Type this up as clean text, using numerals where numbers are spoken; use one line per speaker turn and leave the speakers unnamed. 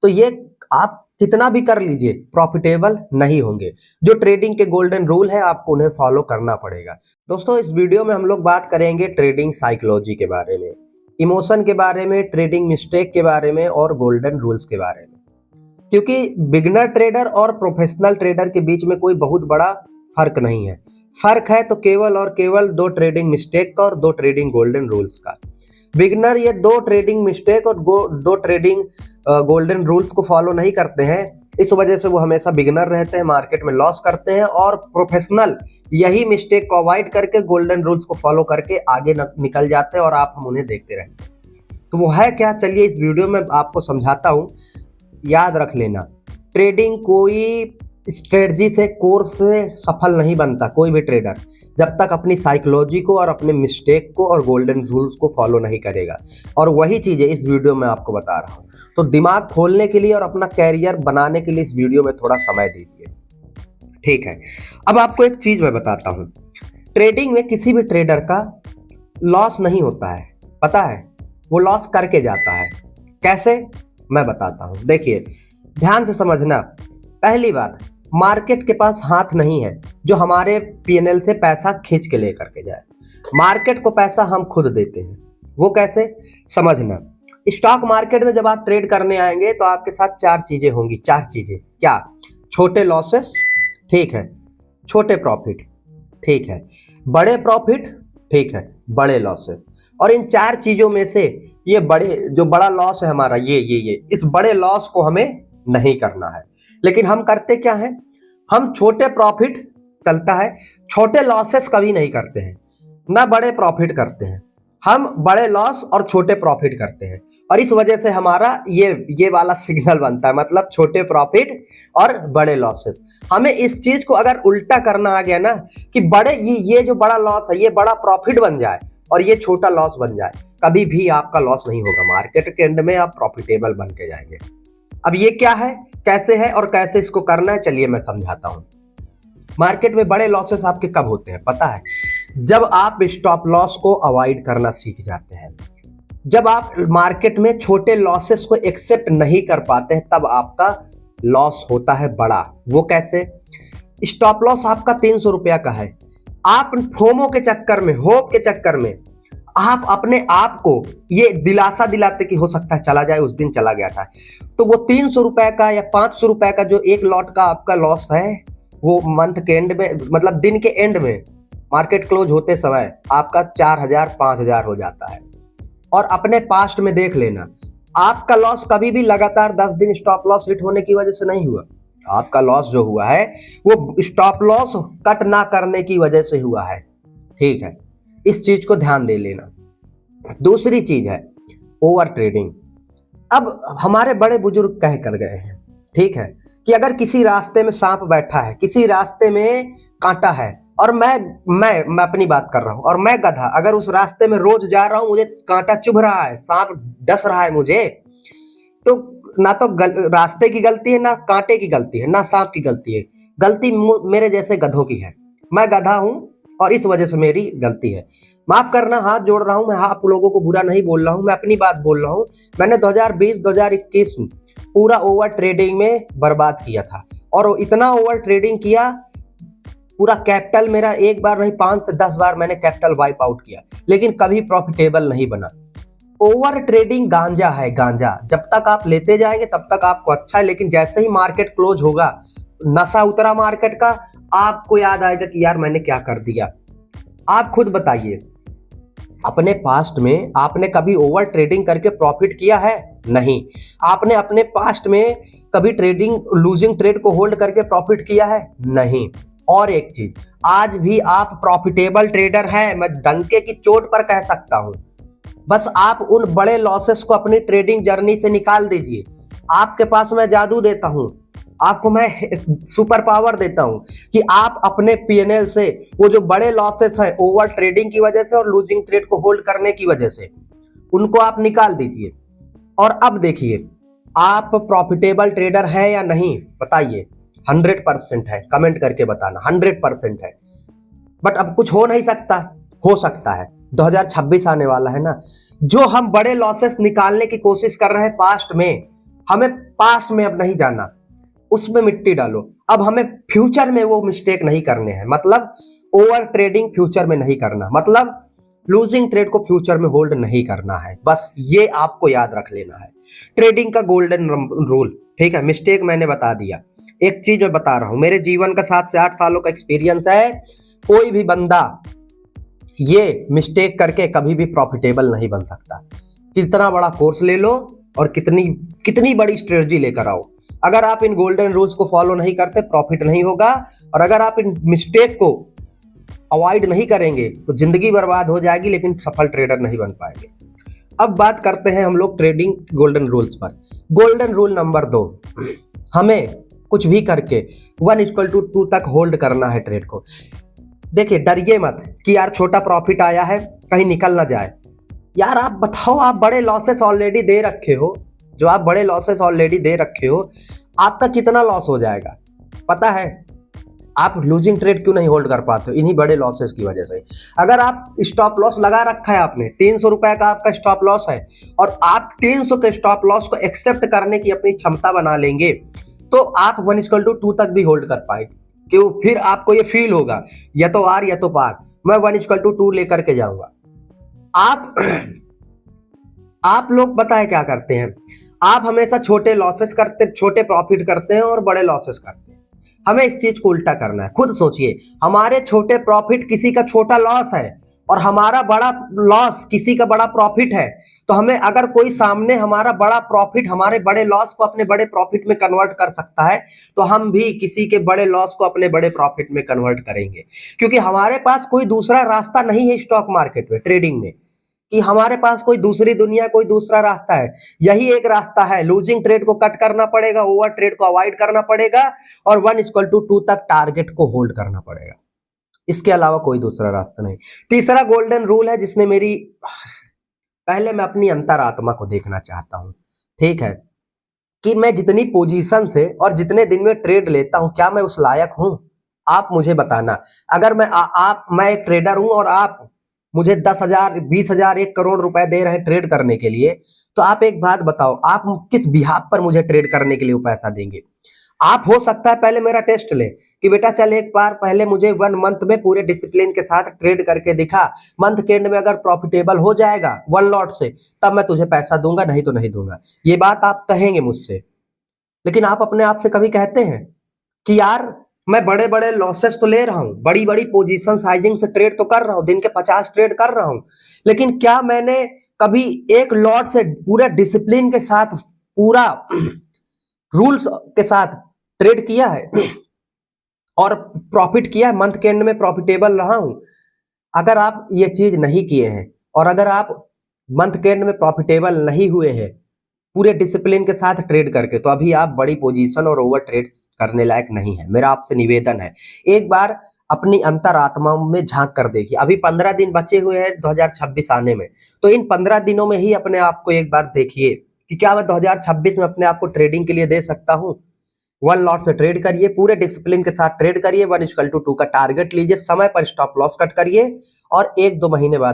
तो ये आप कितना भी कर लीजिए प्रॉफिटेबल नहीं होंगे। जो ट्रेडिंग के गोल्डन रूल है आपको उन्हें फॉलो करना पड़ेगा। दोस्तों इस वीडियो में हम लोग बात करेंगे ट्रेडिंग साइकोलॉजी के बारे में, इमोशन के बारे में, ट्रेडिंग मिस्टेक के बारे में और गोल्डन रूल्स के बारे में। क्योंकि बिगिनर ट्रेडर और प्रोफेशनल ट्रेडर के बीच में कोई बहुत बड़ा फर्क नहीं है। फर्क है तो केवल और केवल दो ट्रेडिंग मिस्टेक का और दो ट्रेडिंग गोल्डन रूल्स का। बिगिनर ये दो ट्रेडिंग मिस्टेक और दो ट्रेडिंग गोल्डन रूल्स को फॉलो नहीं करते हैं, इस वजह से वो हमेशा बिगिनर रहते हैं, मार्केट में लॉस करते हैं। और प्रोफेशनल यही मिस्टेक को अवॉइड करके गोल्डन रूल्स को फॉलो करके आगे निकल जाते हैं और आप हम उन्हें देखते रहते हैं। तो वो है क्या, चलिए इस वीडियो में आपको समझाता हूँ। याद रख लेना, ट्रेडिंग कोई स्ट्रेटजी से, कोर्स से सफल नहीं बनता कोई भी ट्रेडर, जब तक अपनी साइकोलॉजी को और अपने मिस्टेक को और गोल्डन रूल्स को फॉलो नहीं करेगा। और वही चीज़ें इस वीडियो में आपको बता रहा हूँ। तो दिमाग खोलने के लिए और अपना कैरियर बनाने के लिए इस वीडियो में थोड़ा समय दीजिए, ठीक है। अब आपको एक चीज़ मैं बताता हूँ, ट्रेडिंग में किसी भी ट्रेडर का लॉस नहीं होता है, पता है, वो लॉस करके जाता है। कैसे, मैं बताता हूँ। देखिए ध्यान से समझना। पहली बात, मार्केट के पास हाथ नहीं है जो हमारे पीएनएल से पैसा खींच के लेकर के जाए। मार्केट को पैसा हम खुद देते हैं। वो कैसे, समझना। स्टॉक मार्केट में जब आप ट्रेड करने आएंगे तो आपके साथ चार चीजें होंगी। चार चीजें क्या, छोटे लॉसेस, ठीक है, छोटे प्रॉफिट, ठीक है, बड़े प्रॉफिट, ठीक है, बड़े लॉसेस। और इन चार चीजों में से ये जो बड़ा लॉस है हमारा, ये इस बड़े लॉस को हमें नहीं करना है। लेकिन हम करते क्या हैं, हम छोटे प्रॉफिट चलता है, छोटे लॉसेस कभी नहीं करते हैं, ना बड़े प्रॉफिट करते हैं। हम बड़े लॉस और छोटे प्रॉफिट करते हैं और इस वजह से हमारा ये वाला सिग्नल बनता है, मतलब छोटे प्रॉफिट और बड़े लॉसेस। हमें इस चीज को अगर उल्टा करना आ गया ना कि बड़े ये जो बड़ा लॉस है ये बड़ा प्रॉफिट बन जाए और ये छोटा लॉस बन जाए, कभी भी आपका लॉस नहीं होगा। मार्केट के एंड में आप प्रॉफिटेबल बन के जाएंगे। अब ये क्या है, कैसे है और कैसे इसको करना है, चलिए मैं समझाता हूं। मार्केट में बड़े लॉसेस आपके कब होते हैं पता है, जब आप स्टॉप लॉस को अवॉइड करना सीख जाते हैं। जब आप मार्केट में छोटे लॉसेस को एक्सेप्ट नहीं कर पाते हैं तब आपका लॉस होता है बड़ा। वो कैसे, स्टॉप लॉस आपका 300 रुपया का है, आप फोमो के चक्कर में, होप के चक्कर में आप अपने आप को ये दिलासा दिलाते कि हो सकता है चला जाए, उस दिन चला गया था, तो वो 300 रुपए का या 500 रुपए का जो एक लॉट का आपका लॉस है, वो मंथ के एंड में, मतलब दिन के एंड में, मार्केट क्लोज होते समय आपका 4000 5000 हो जाता है। और अपने पास्ट में देख लेना, आपका लॉस कभी भी लगातार 10 दिन स्टॉप लॉस हिट होने की वजह से नहीं हुआ। आपका लॉस जो हुआ है वो स्टॉप लॉस कट ना करने की वजह से हुआ है, ठीक है। इस चीज को ध्यान दे लेना। दूसरी चीज है ओवर ट्रेडिंग। अब हमारे बड़े बुजुर्ग कह कर गए हैं, ठीक है, कि अगर किसी रास्ते में सांप बैठा है, किसी रास्ते में कांटा है और मैं अपनी बात कर रहा हूं और मैं गधा, अगर उस रास्ते में रोज जा रहा हूं, मुझे कांटा चुभ रहा है, सांप डस रहा है मुझे, तो ना तो रास्ते की गलती है, ना कांटे की गलती है, ना सांप की गलती है, गलती मेरे जैसे गधों की है। मैं गधा हूं और इस वजह से मेरी गलती है। माफ करना, हाथ जोड़ रहा हूं मैं, आप लोगों को बुरा नहीं बोल रहा हूं, मैं अपनी बात बोल रहा हूं। मैंने 2020-2021 पूरा ओवर ट्रेडिंग में बर्बाद किया था और इतना ओवर ट्रेडिंग किया, पूरा कैपिटल मेरा एक बार नहीं 5 से 10 बार मैंने कैपिटल वाइप आउट किया, लेकिन कभी प्रॉफिटेबल नहीं बना। ओवर ट्रेडिंग गांजा है, गांजा। जब तक आप लेते जाएंगे तब तक आपको अच्छा है, लेकिन जैसे ही मार्केट क्लोज होगा, नशा उतरा मार्केट का, आपको याद आएगा कि यार मैंने क्या कर दिया। आप खुद बताइए, अपने पास्ट में आपने कभी ओवर ट्रेडिंग करके प्रॉफिट किया है? नहीं। आपने अपने पास्ट में कभी ट्रेडिंग लूजिंग ट्रेड को होल्ड करके प्रॉफिट किया है? नहीं। और एक चीज, आज भी आप प्रॉफिटेबल ट्रेडर हैं, मैं डंके की चोट पर कह सकता हूं। बस आप उन बड़े लॉसेस को अपनी ट्रेडिंग जर्नी से निकाल दीजिए। आपके पास मैं जादू देता हूं, आपको मैं सुपर पावर देता हूं कि आप अपने पीएनएल से वो जो बड़े लॉसेस हैं ओवर ट्रेडिंग की वजह से और लूजिंग ट्रेड को होल्ड करने की वजह से, उनको आप निकाल दीजिए। और अब देखिए, आप प्रॉफिटेबल ट्रेडर है या नहीं, बताइए। 100% है, कमेंट करके बताना। 100% है। बट अब कुछ हो नहीं सकता, हो सकता है। 2026 आने वाला है ना, जो हम बड़े लॉसेस निकालने की कोशिश कर रहे हैं पास्ट में, हमें पास में अब नहीं जाना, उसमें मिट्टी डालो। अब हमें फ्यूचर में वो मिस्टेक नहीं करने हैं, मतलब ओवर ट्रेडिंग फ्यूचर में नहीं करना, मतलब लूजिंग ट्रेड को फ्यूचर में होल्ड नहीं करना है। बस ये आपको याद रख लेना है, ट्रेडिंग का गोल्डन रूल। ठीक है, मिस्टेक मैंने बता दिया। एक चीज मैं बता रहा हूं, मेरे जीवन का 7 से 8 सालों का एक्सपीरियंस है, कोई भी बंदा ये मिस्टेक करके कभी भी प्रॉफिटेबल नहीं बन सकता। कितना बड़ा कोर्स ले लो और कितनी कितनी बड़ी स्ट्रेटजी लेकर आओ, अगर आप इन गोल्डन रूल्स को फॉलो नहीं करते प्रॉफिट नहीं होगा। और अगर आप इन मिस्टेक को अवॉइड नहीं करेंगे तो जिंदगी बर्बाद हो जाएगी, लेकिन सफल ट्रेडर नहीं बन पाएंगे। अब बात करते हैं हम लोग ट्रेडिंग गोल्डन रूल्स पर। गोल्डन रूल नंबर 2, हमें कुछ भी करके 1:2 तक होल्ड करना है ट्रेड को। देखिए, डरिए मत कि यार छोटा प्रॉफिट आया है कहीं निकल ना जाए। यार आप बताओ, आप बड़े लॉसेस ऑलरेडी दे रखे हो, जो आप बड़े लॉसेस ऑलरेडी दे रखे हो, आपका कितना लॉस हो जाएगा पता है? आप लूजिंग ट्रेड क्यों नहीं होल्ड कर पाते हो? इन्हीं बड़े लॉसेस की वजह से। अगर आप स्टॉप लॉस लगा रखा है आपने, 300 रुपए का आपका स्टॉप लॉस है, और आप 300 के स्टॉप लॉस को एक्सेप्ट करने की अपनी क्षमता बना लेंगे, तो आप 1:2 तक भी होल्ड कर पाएंगे। क्यों? फिर आपको ये फील होगा या तो आर या तो पार, मैं 1:2 लेकर के जाऊंगा। आप आप लोग पता है क्या करते हैं? आप हमेशा छोटे लॉसेस करते, छोटे प्रॉफिट करते हैं और बड़े लॉसेस करते हैं। हमें इस चीज को उल्टा करना है। खुद सोचिए, हमारे छोटे प्रॉफिट किसी का छोटा लॉस है और हमारा बड़ा लॉस किसी का बड़ा प्रॉफिट है। तो हमें, अगर कोई सामने हमारा बड़ा प्रॉफिट हमारे बड़े लॉस को अपने बड़े प्रॉफिट में कन्वर्ट कर सकता है, तो हम भी किसी के बड़े लॉस को अपने बड़े प्रॉफिट में कन्वर्ट करेंगे। क्योंकि हमारे पास कोई दूसरा रास्ता नहीं है स्टॉक मार्केट में, ट्रेडिंग में, कि हमारे पास कोई दूसरी दुनिया, कोई दूसरा रास्ता है। यही एक रास्ता है, लूजिंग ट्रेड को कट करना पड़ेगा, ओवर ट्रेड को अवॉइड करना पड़ेगा, और 1:2 तक टारगेट को होल्ड करना पड़ेगा। इसके अलावा कोई दूसरा रास्ता नहीं। तीसरा गोल्डन रूल है जिसने मेरी, पहले मैं अपनी अंतरात्मा को देखना चाहता हूं, ठीक है, कि मैं जितनी पोजीशन से और जितने दिन में ट्रेड लेता हूं, क्या मैं उस लायक हूं? आप मुझे बताना। अगर मैं एक ट्रेडर हूं और आप मुझे 10,000, 20,000, 1 करोड़ रुपए दे रहे हैं ट्रेड करने के लिए, तो आप एक बात बताओ, आप किस बिहाफ पर मुझे ट्रेड करने के लिए वो पैसा देंगे? आप हो सकता है पहले मेरा टेस्ट ले कि बेटा चल एक बार पहले मुझे 1 मंथ में पूरे डिसिप्लिन के साथ ट्रेड करके दिखा, मंथ के एंड में अगर प्रॉफिटेबल हो जाएगा 1 लॉट से, तब मैं तुझे पैसा दूंगा, नहीं तो नहीं दूंगा। ये बात आप कहेंगे मुझसे, लेकिन आप अपने आप से कभी कहते हैं कि यार मैं बड़े बड़े लॉसेस तो ले रहा हूं, बड़ी बड़ी पोजीशन साइजिंग से ट्रेड तो कर रहा हूं, दिन के 50 ट्रेड कर रहा हूं, लेकिन क्या मैंने कभी एक लॉट से पूरा डिसिप्लिन के साथ, पूरा रूल्स के साथ ट्रेड किया है और प्रॉफिट किया है, मंथ के एंड में प्रॉफिटेबल रहा हूं? अगर आप ये चीज नहीं किए हैं और अगर आप मंथ के एंड में प्रॉफिटेबल नहीं हुए हैं पूरे डिसिप्लिन के साथ ट्रेड करके, तो अभी आप बड़ी पोजीशन और ओवर ट्रेड करने लायक नहीं है। मेरा आपसे निवेदन है, एक बार अपनी अंतरात्मा में झांक कर देखिए। अभी 15 दिन बचे हुए हैं 2026 आने में, तो इन 15 दिनों में ही अपने आप को एक बार देखिए कि क्या मैं 2026 में अपने आप को ट्रेडिंग के लिए दे सकता हूँ। 1 लॉट से ट्रेड करिए, पूरे डिसिप्लिन के साथ ट्रेड करिए, 1:2 का टारगेट लीजिए, समय पर स्टॉप लॉस कट करिए, और 1-2 महीने बाद